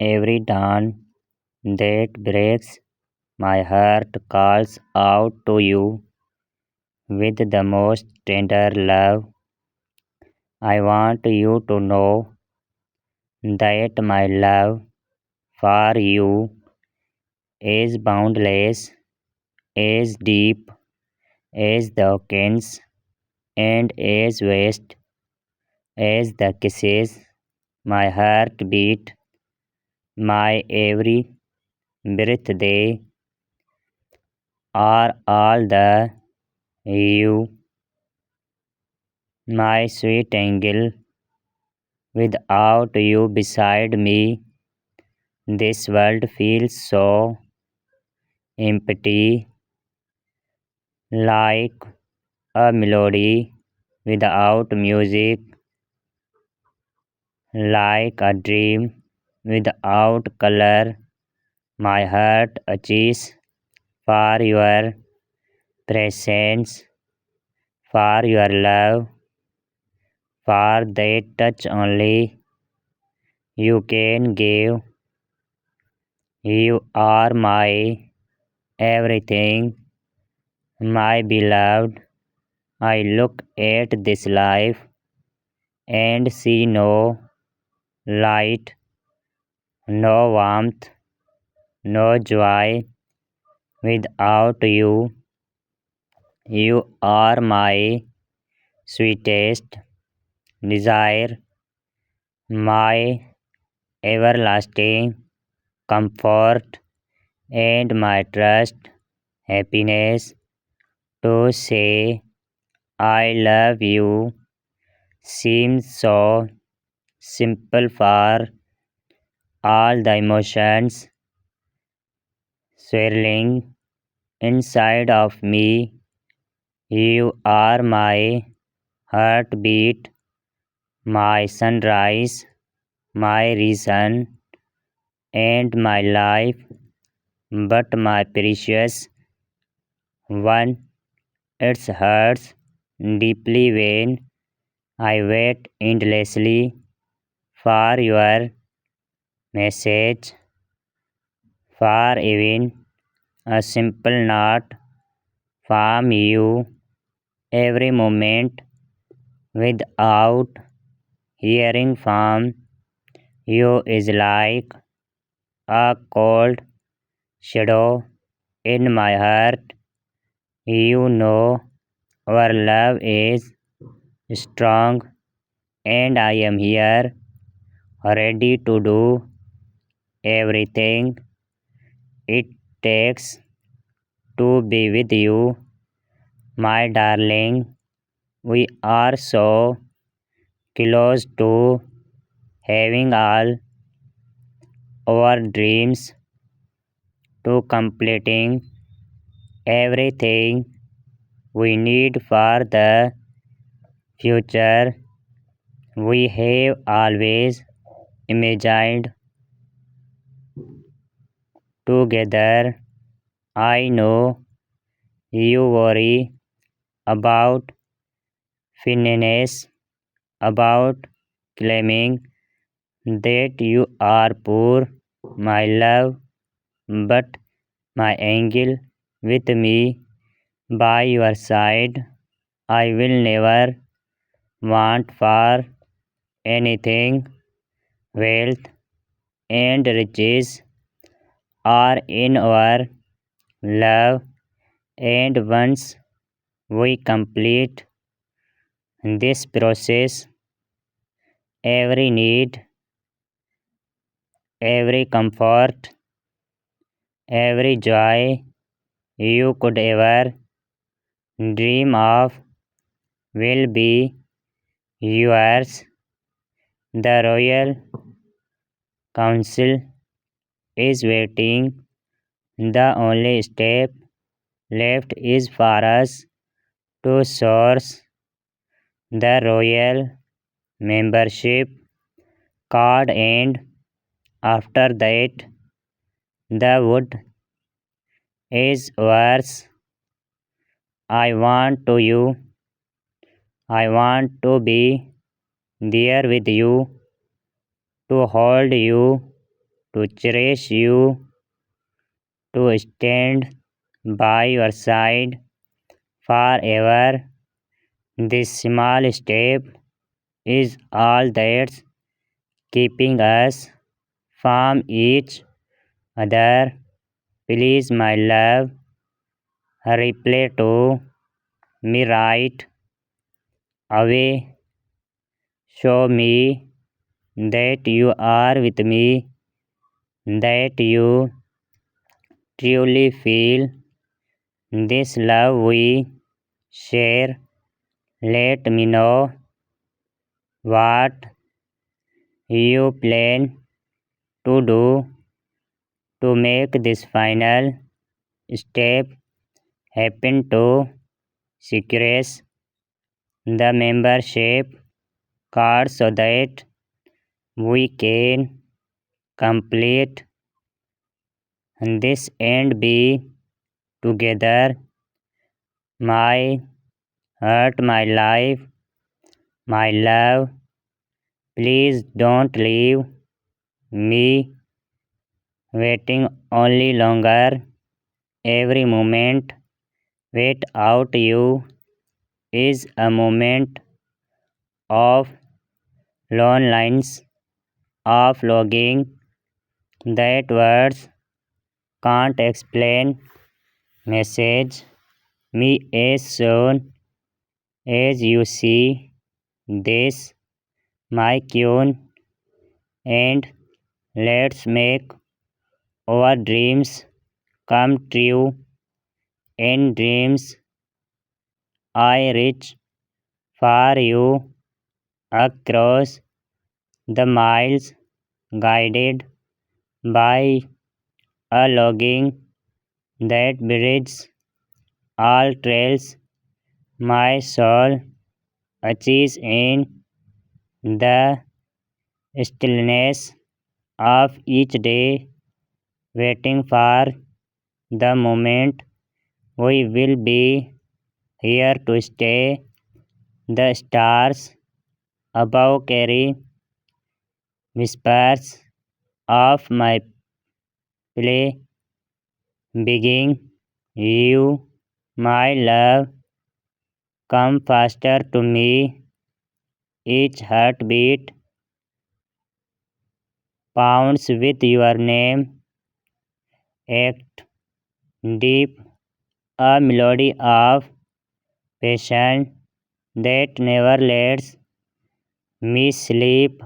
Every dawn that breaks, my heart calls out to you with the most tender love. I want you to know that my love for you is boundless, as deep as the oceans, and as vast as the kisses my heart beat. My every birthday are all the you, my sweet angel. Without you beside me, this world feels so empty, like a melody without music, like a dream without color. My heart aches for your presence, for your love, for that touch only you can give. You are my everything, my beloved. I look at this life and see no light, no warmth, no joy without you. You are my sweetest desire, my everlasting comfort, and my trust, happiness. To say I love you seems so simple for all the emotions swirling inside of me. You are my heartbeat, my sunrise, my reason, and my life. But my precious one, it hurts deeply when I wait endlessly for your message, for even a simple note from you. Every moment without hearing from you is like a cold shadow in my heart. You know our love is strong, and I am here ready to do everything it takes to be with you, my darling. We are so close to having all our dreams, to completing everything we need for the future we have always imagined together. I know you worry about finesse, about claiming that you are poor, my love, but my angel, with me by your side, I will never want for anything. Wealth and riches are in our love, and once we complete this process, every need, every comfort, every joy you could ever dream of will be yours. The Royal Council is waiting. The only step left is for us to source the royal membership card, and after that, the wood is ours. I want to you. I want to be there with you, to hold you, to cherish you, to stand by your side forever. This small step is all that's keeping us from each other. Please, my love, reply to me right away. Show me that you are with me, that you truly feel this love we share. Let me know what you plan to do to make this final step happen to secure the membership card so that we can complete this and be together. My heart, my life, my love, please don't leave me waiting only longer. Every moment without you is a moment of loneliness, of longing that words can't explain. Message me as soon as you see this, my queen, and let's make our dreams come true. In dreams, I reach for you across the miles, guided by a longing that bridges all trails. My soul achieves in the stillness of each day, waiting for the moment we will be here to stay. The stars above carry whispers of my play, begging you, my love, come faster to me. Each heartbeat pounds with your name, act deep, a melody of passion that never lets me sleep.